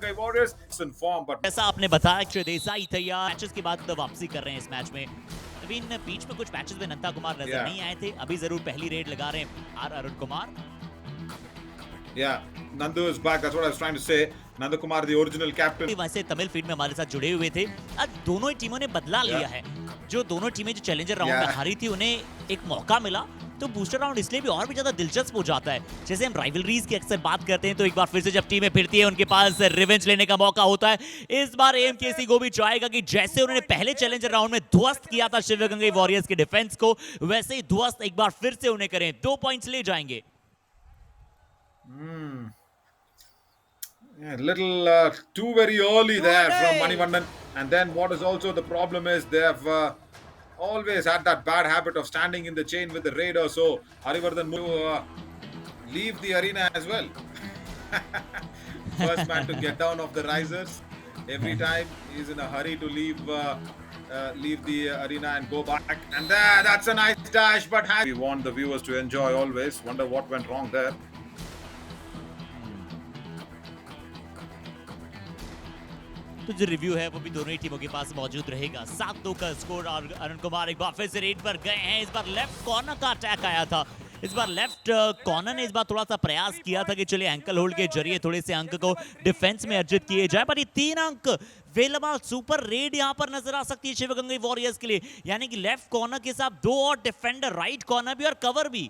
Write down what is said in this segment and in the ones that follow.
Shivagangai Warriors. It's in form, but जैसा आपने बताया कि देसाई तैयार मैचेस के बाद वापसी कर रहे हैं इस मैच में। नवीन बीच में कुछ मैचेस में नंदा कुमार नजर नहीं आए थे, अभी जरूर पहली रेड लगा रहे हैं R Arun Kumar. yeah, Nandu is back. That's what I was trying to say. Nanda Kumar, the original captain. वैसे तमिल फील्ड में हमारे साथ जुड़े हुए थे। आज दोनों ही टीमों ने बदला लिया है। जो दोनों टीमें जो चैलेंजर राउंड में हारी थी उन्हें एक मौका मिला, तो बूस्टर राउंड इसलिए भी और भी ज्यादा दिलचस्प हो जाता है। जैसे हम राइवलरीज की अक्सर बात करते हैं, तो एक बार फिर से जब टीमें फिरती है उनके पास रिवेंज लेने का मौका होता है। इस बार एएमकेसी को भी चाहेगा कि जैसे उन्होंने पहले चैलेंजर राउंड में ध्वस्त किया था शिवगंगा वॉरियर्स के डिफेंस को, वैसे ही ध्वस्त एक बार फिर से उन्हें करें। 2 पॉइंट्स ले जाएंगे। Yeah, little too very early there from Manivandan. And then what is also the problem is they have always had that bad habit of standing in the chain with the raider. So Harivardhan leave the arena as well. First man to get down off the risers. Every time he's in a hurry to leave the arena and go back. And that's a nice dash, but we want the viewers to enjoy always. Wonder what went wrong there. तो जो review है वो भी दोनों ही टीमों के पास मौजूद रहेगा। 7-2 का स्कोर और अरुण कुमार एक बार फिर से रेड पर गए हैं। इस बार लेफ्ट कॉर्नर का अटैक आया था। इस बार लेफ्ट कॉर्नर ने इस बार थोड़ा सा प्रयास किया था कि चलिए एंकल होल्ड के जरिए थोड़े से अंक को डिफेंस में अर्जित किए जाए, पर ये 3 अंक वेलमाल सुपर रेड यहां पर नजर आ सकती है शिवगंगा वॉरियर्स के लिए। यानी कि लेफ्ट कॉर्नर के साथ 2 और डिफेंडर, राइट कॉर्नर भी और कवर भी।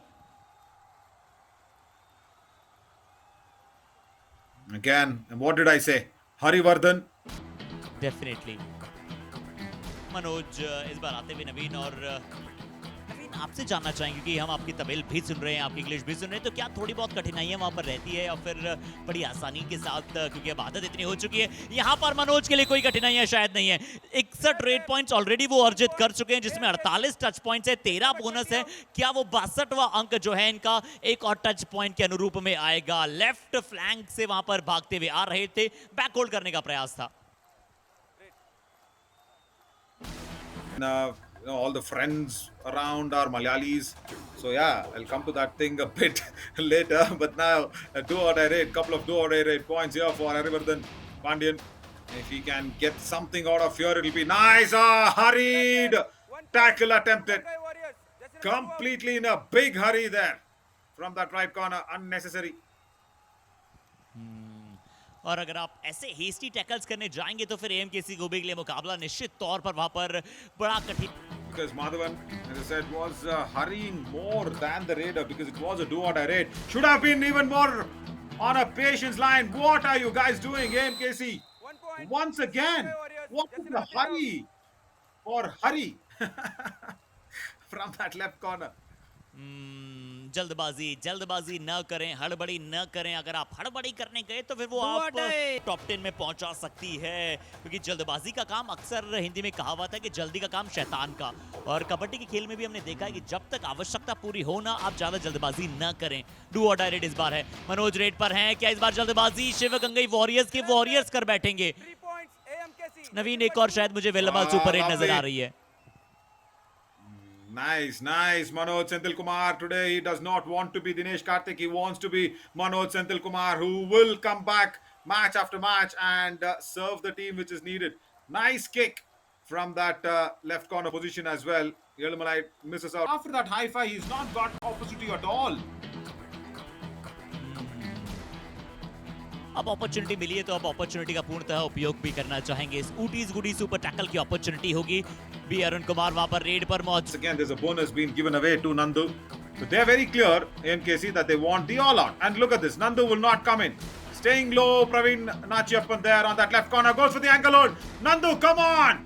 Again, what did I say? Harivardhan. Definitely Manoj इस बार आते हुए नवीन, और नवीन आपसे जानना चाहेंगे कि हम आपकी तमिल भी सुन रहे हैं, आपकी इंग्लिश भी सुन रहे हैं, तो क्या थोड़ी बहुत कठिनाइयां वहां पर रहती है या फिर बड़ी आसानी के साथ, क्योंकि अब आदत इतनी हो चुकी है। यहाँ पर मनोज के लिए कोई कठिनाइयां शायद नहीं है। 61 रेड पॉइंट्स ऑलरेडी वो अर्जित कर चुके हैं, जिसमें 48 टच पॉइंट्स है, 13 बोनस है। क्या वो 62वां अंक जो है इनका एक और टच पॉइंट के अनुरूप में आएगा? लेफ्ट फ्लैंक से वहां पर भागते हुए आ रहे थे, बैक होल्ड करने का प्रयास था। All the friends around are Malayalis, so yeah, I'll come to that thing a bit later. But now a couple of do or die rate points here for Harivardhan Pandian. If he can get something out of here, it'll be nice. Hurried tackle attempted, completely in a big hurry there from that right corner, unnecessary. और अगर आप ऐसे hasty tackles करने जाएंगे तो फिर एएमकेसी गोबी के लिए मुकाबला निश्चित तौर पर वहां पर बड़ा कठिन। Because Madhavan, as I said, was hurrying more than the raider because it was a do or die raid. Should have been even more on a patience line. What are you guys doing, AMKC? Once again, what is the hurry or hurry from that left corner? जल्दबाजी न करें, हड़बड़ी न करें। अगर आप हड़बड़ी करने गए तो फिर वो आप टॉप 10 में पहुंचा सकती है, क्योंकि जल्दबाजी का काम, अक्सर हिंदी में कहावत है कि जल्दी का काम शैतान का। और कबड्डी के खेल में भी हमने देखा है कि जब तक आवश्यकता पूरी हो ना, आप ज्यादा जल्दबाजी न करें। डू और डाई रेड इस बार है। मनोज रेड पर हैं, क्या इस बार जल्दबाजी शिवगंगा वॉरियर्स के वॉरियर्स कर बैठेंगे? नवीन एक और शायद मुझे वेलमाल सुपर रेड नजर आ रही है। Nice. Manoj Senthil Kumar. Today he does not want to be Dinesh Karthik. He wants to be Manoj Senthil Kumar, who will come back match after match and serve the team which is needed. Nice kick from that left corner position as well. Yelmalai misses out. After that high-fi, he's not got opportunity at all. अब opportunity मिली है तो अब opportunity का पूर्णतः उपयोग भी करना चाहेंगे। इस ऊटीज गुडी सुपर टैकल की अपॉर्चुनिटी होगी। बी अरुण कुमार वहां पर रेड पर मौजूद। Again, there's a bonus being given away to Nandu. So they're very clear, AMKC, that they want the all-out. And look at this, Nandu will not come in. Staying low, Praveen Nachiyappan there on that left corner, goes for the ankle hold. Nandu, come on!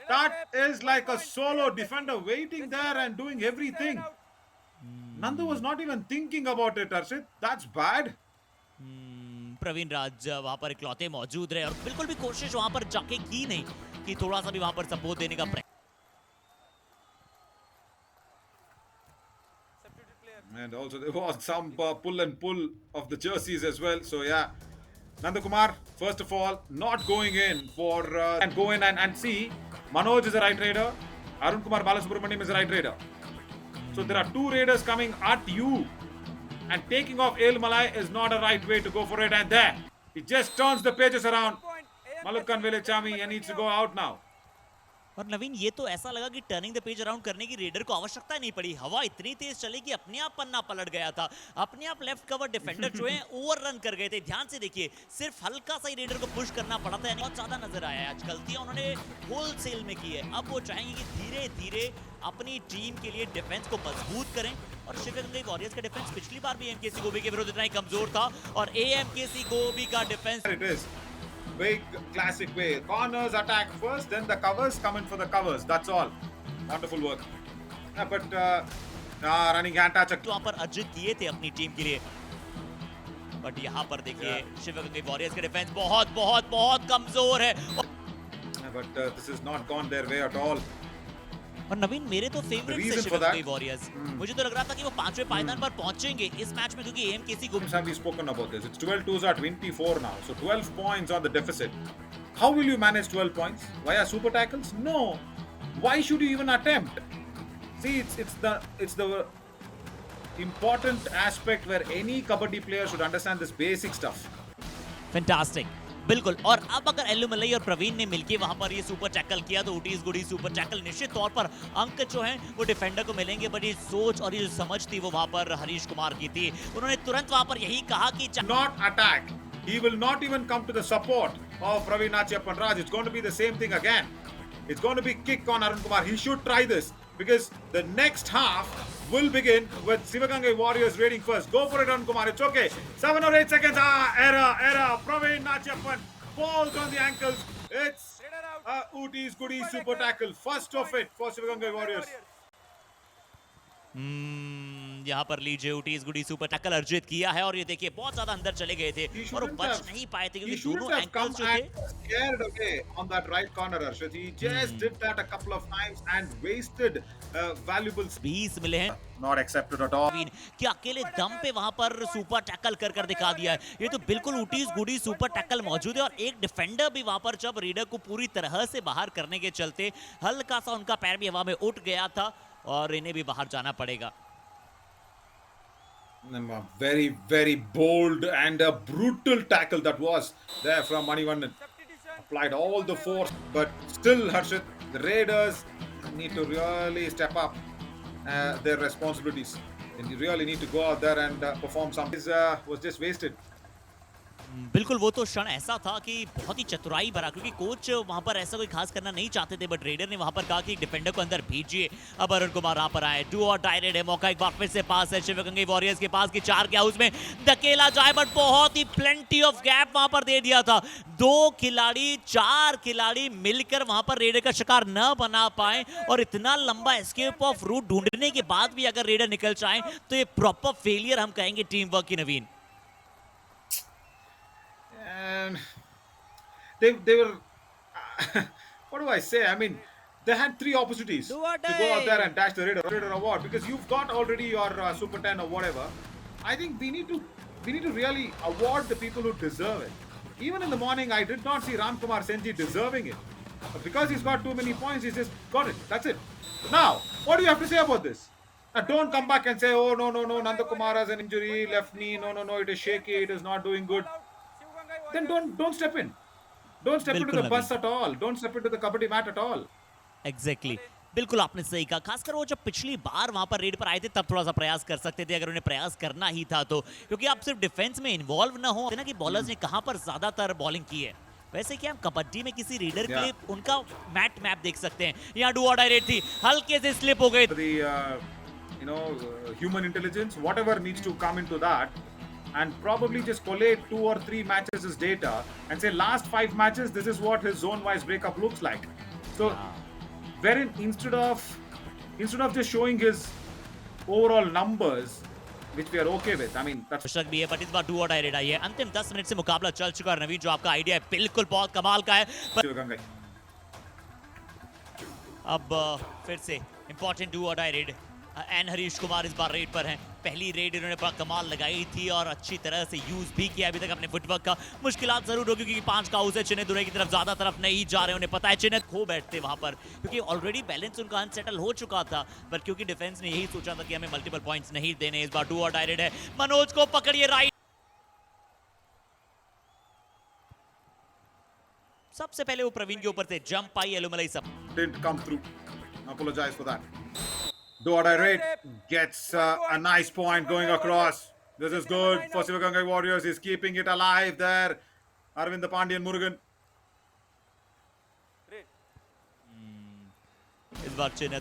That is like a solo defender waiting there and doing everything. Nandu was not even thinking about it, Arshit. That's bad. Praveen राज वहां पर इकलौते मौजूद रहे और बिल्कुल भी कोशिश वहां पर जाके की नहीं कि थोड़ा सा भी वहां पर सपोर्ट देने का प्रयास। And also there was some pull and pull of the jerseys as well. So yeah, Nanda Kumar, first of all, not going in for and go in and see. Manoj is a right raider. Arun Kumar Balasubramaniam is a right raider. So there are 2 raiders coming at you. And taking off El Malai is not a right way to go for it. And there, He just turns the pages around. Malukkan Velichami, he needs to go out now. और नवीन ये तो ऐसा लगा कि turning the page around करने की raider को आवश्यकता नहीं पड़ी। हवा इतनी तेज चली कि अपने आप पन्ना पलट गया था। अपने आप लेफ्ट कवर डिफेंडर जो है ओवर रन कर गए थे। ध्यान से देखिए, सिर्फ हल्का सा ही रेडर को पुश करना पड़ा था। बहुत ज्यादा नजर आया है आज गलतियां उन्होंने होलसेल में की है। अब वो चाहेंगे कि धीरे धीरे अपनी टीम के लिए डिफेंस को मजबूत करें। और शिवगंगा वॉरियर्स का डिफेंस पिछली बार भी एमकेसी गोबी के विरुद्ध इतना ही कमजोर था और एएमकेसी गोबी का defence It is big classic way. Corners attack first, then the covers come in for the covers. That's all. Wonderful work. Yeah, but running hand touch. वहां पर अर्जित किए थे अपनी टीम के लिए। बट यहाँ पर देखिए शिवगंगा वॉरियर्स का डिफेंस बहुत बहुत बहुत कमजोर है। But this is not gone their way at all. और नवीन मेरे तो फेवरेट The है reason for Sivaganga that- warriors. मुझे तो लग रहा था कि वो पांचवें पायदान पर पहुंचेंगे इस मैच में, क्योंकि एएमकेसी को Have we spoken about this? It's 12 twos are 24 now. So 12 points on the deficit. How will you manage 12 points? Via super tackles? No. Why should you even attempt? See, it's the important aspect where any kabaddi player should understand this basic stuff. Fantastic, बिल्कुल। और अब अगर एल्लू मलई और प्रवीण ने मिलके वहां पर ये सुपर टैकल किया तो उटीज गुडी सुपर टैकल निश्चित तौर पर अंक जो हैं वो डिफेंडर को मिलेंगे। बट ये सोच और ये जो समझ थी वो वहां पर हरीश कुमार की थी। उन्होंने तुरंत वहां पर यही कहा कि Not attack. He will not even come to the support of Praveen Achiyappan Raj. It's going to be the same thing again. It's going to be kick on Arun Kumar. He should try this because the next half will begin with Sivagangai Warriors raiding first. Go for it, Arun Kumar. It's okay. 7 or 8 seconds. Error. Praveen Achiyappan falls on the ankles. It's Uti's Goody super tackle. First of it for Sivagangai Warriors. यहाँ पर लीजिए उटीज गुडी super tackle अर्जित किया है और ये देखिए बहुत ज्यादा अंदर चले गए थे He और वो shouldn't बच have- नहीं पाए थे He क्योंकि shouldn't दोनों have come एंकल्स जो थे and scared away on that right corner, Arshad. He just did that a couple of times and wasted valuable 20 मिले हैं। not accepted at all. Praveen कि अकेले दम पे वहां पर सुपर टैकल कर दिखा दिया है। ये तो बिल्कुल उटीज गुडी सुपर टैकल मौजूद है और एक डिफेंडर भी वहां पर जब रेडर को पूरी तरह से बाहर करने के चलते हल्का सा उनका पैर भी हवा में उठ गया था और इन्हें भी बाहर जाना पड़ेगा। A very, very bold and a brutal tackle that was there from Manivandan. Applied all the force, but still, Harshit, the Raiders need to really step up their responsibilities. And you really need to go out there and perform something. This was just wasted. बिल्कुल वो तो क्षण ऐसा था कि बहुत ही चतुराई भरा, क्योंकि कोच वहां पर ऐसा कोई खास करना नहीं चाहते थे बट रेडर ने वहां पर कहा कि डिफेंडर को अंदर भेजिए। अब अरुण कुमार वहां पर आए, डू और डायरेक्ट है मौका, एक बार फिर से पास है शिवगंगा वॉरियर्स के पास कि 4 के हाउस में धकेला जाए बट बहुत ही प्लेंटी ऑफ गैप वहां पर दे दिया था। 2 खिलाड़ी 4 खिलाड़ी मिलकर वहां पर रेडर का शिकार न बना पाए और इतना लंबा एस्केप ऑफ रूट ढूंढने के बाद भी अगर रेडर निकल जाए तो ये प्रॉपर फेलियर हम कहेंगे टीम वर्क की। नवीन And they were what do I say? I mean, they had 3 opportunities to go out there and dash the Raider award because you've got already your Super 10 or whatever. I think we need to really award the people who deserve it. Even in the morning, I did not see Ram Kumar Senji deserving it. But because he's got too many points, he's just got it. That's it. Now, what do you have to say about this? Don't come back and say, oh, no, Nanda Kumar has an injury, left knee, no, it is shaky, it is not doing good. Then don't step in. Don't step into the bus at all. Don't step into the kabaddi mat at all. Exactly बिल्कुल आपने सही कहा। खासकर वो जब पिछली बार वहां पर रेड पर आए थे तब थोड़ा सा प्रयास कर सकते थे अगर उन्हें प्रयास करना ही था तो, क्योंकि आप सिर्फ डिफेंस में इन्वॉल्व ना हो ना कि बॉलर्स ने कहां पर ज्यादातर बॉलिंग की है। वैसे कि हम कबड्डी में किसी रीडर के लिए उनका मैप देख सकते हैं। यहाँ डू और डाई रेड थी, हल्के से स्लिप हो गई। Human intelligence, whatever needs to come into that, and probably just collate 2 or 3 matches as data and say last 5 matches this is what his zone wise breakup looks like. So wherein instead of just showing his overall numbers which we are okay with, I mean that's भी है but इस बार do or die red आई है। अंतिम 10 minute से मुकाबला चल चुका है। नवीन जो आपका आइडिया है बिल्कुल बहुत कमाल का है। Sivagangai. अब फिर से important do or die raid and Harish Kumar इस बार रेड पर हैं। पहली रेड इन्होंने बड़ा कमाल लगाई थी और अच्छी तरह से यूज भी किया अभी तक अपने फुटवर्क का। मुश्किलात जरूर होगी क्योंकि 5 का हाउस है, चिन्ह दुरे की तरफ ज्यादा तरफ नहीं जा रहे, उन्हें पता है चिन्ह खो बैठते वहां पर क्योंकि ऑलरेडी बैलेंस उनका अनसेटल हो चुका था। पर क्योंकि डिफेंस ने यही सोचा था कि हमें मल्टीपल पॉइंट्स नहीं देने, इस बार डू और डाई रेड है। मनोज को पकड़िए राइट सबसे पहले वो प्रवीण के ऊपर से जंप आई एलोमलाई सब Didn't come through. Apologize for that. Do or die raid gets a nice point going across. This is good for Sivagangai Warriors. He's keeping it alive there. Arvind Pandyan Murugan. इस बार चिन्ह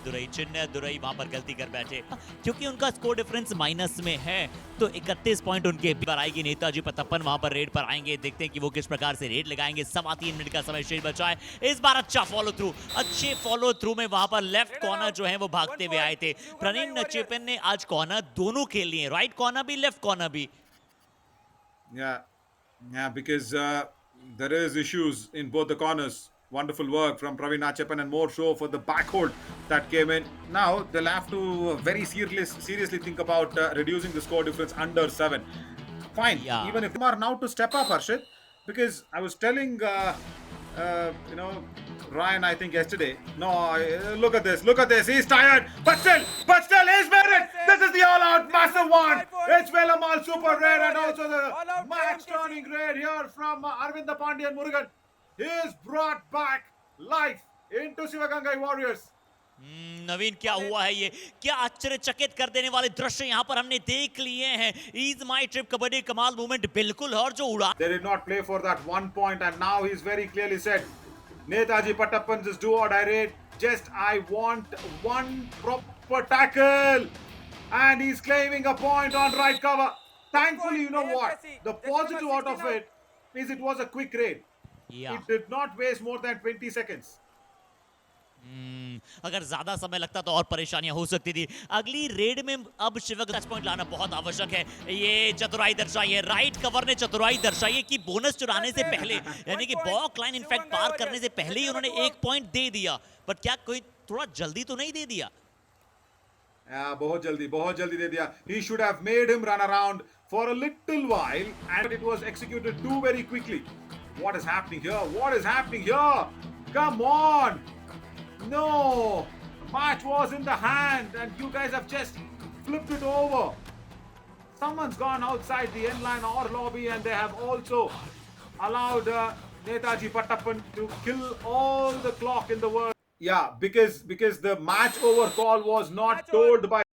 दुरई वहां पर गलती कर बैठे क्योंकि उनका स्कोर डिफरेंस माइनस में है तो 31 पॉइंट उनके पर आएगी। नेताजी पतप्पन वहां पर रेड पर आएंगे, देखते हैं कि वो किस प्रकार से रेड लगाएंगे। 3.25 मिनट का समय शेष बचा है। इस बार अच्छा फॉलो थ्रू, अच्छे फॉलो थ्रू में वहां पर लेफ्ट कॉर्नर जो है वो भागते हुए आए थे। प्रणीन नचेपन ने आज कॉर्नर दोनों खेल लिए, राइट कॉर्नर भी लेफ्ट कॉर्नर भी। Yeah, because there is issues in both the corners. Wonderful work from Praveen Achepan and more so for the backhold that came in. Now they'll have to very seriously think about reducing the score difference under 7. Fine, Yeah. even if they are now to step up, Harshit, because I was telling, Ryan, I think yesterday. No, look at this. He's tired, but still, he's made it. This is the all-out massive one. It's Velamal super raid and also the match-turning raid here from Arvind Pandyan Murugan. He is brought back life into Sivagangai Warriors. नवीन क्या हुआ है ये, क्या आश्चर्यचकित कर देने वाले दृश्य यहाँ पर हमने देख लिए हैं। इज माई ट्रिप कबड्डी कमाल मूवमेंट बिल्कुल, और जो उड़ा They did not play for that 1 point and now he's very clearly said, Netaji Patappan's do or die raid. Just I want one proper tackle, and he's claiming a point on right cover. Thankfully, you know what? The positive out of it is it was a quick raid. या It did not waste more than 20 seconds. अगर ज्यादा समय लगता तो और परेशानियां हो सकती थी। अगली रेड में अब शिवक टच पॉइंट लाना बहुत आवश्यक है। ये चतुराई दर्शाई है, राइट कवर ने चतुराई दर्शाई है कि बोनस चुराने से पहले, यानी कि बॉक लाइन इनफैक्ट पार करने से पहले ही उन्होंने 1 पॉइंट दे दिया। बट क्या कोई थोड़ा जल्दी तो नहीं दे दिया? बहुत जल्दी दे दिया. He should have made him run around for a little while, and it was executed too very quickly. What is happening here? Come on! No! Match was in the hand, and you guys have just flipped it over. Someone's gone outside the end line or lobby, and they have also allowed Netaji Patappan to kill all the clock in the world. Yeah, because the match over call was not told by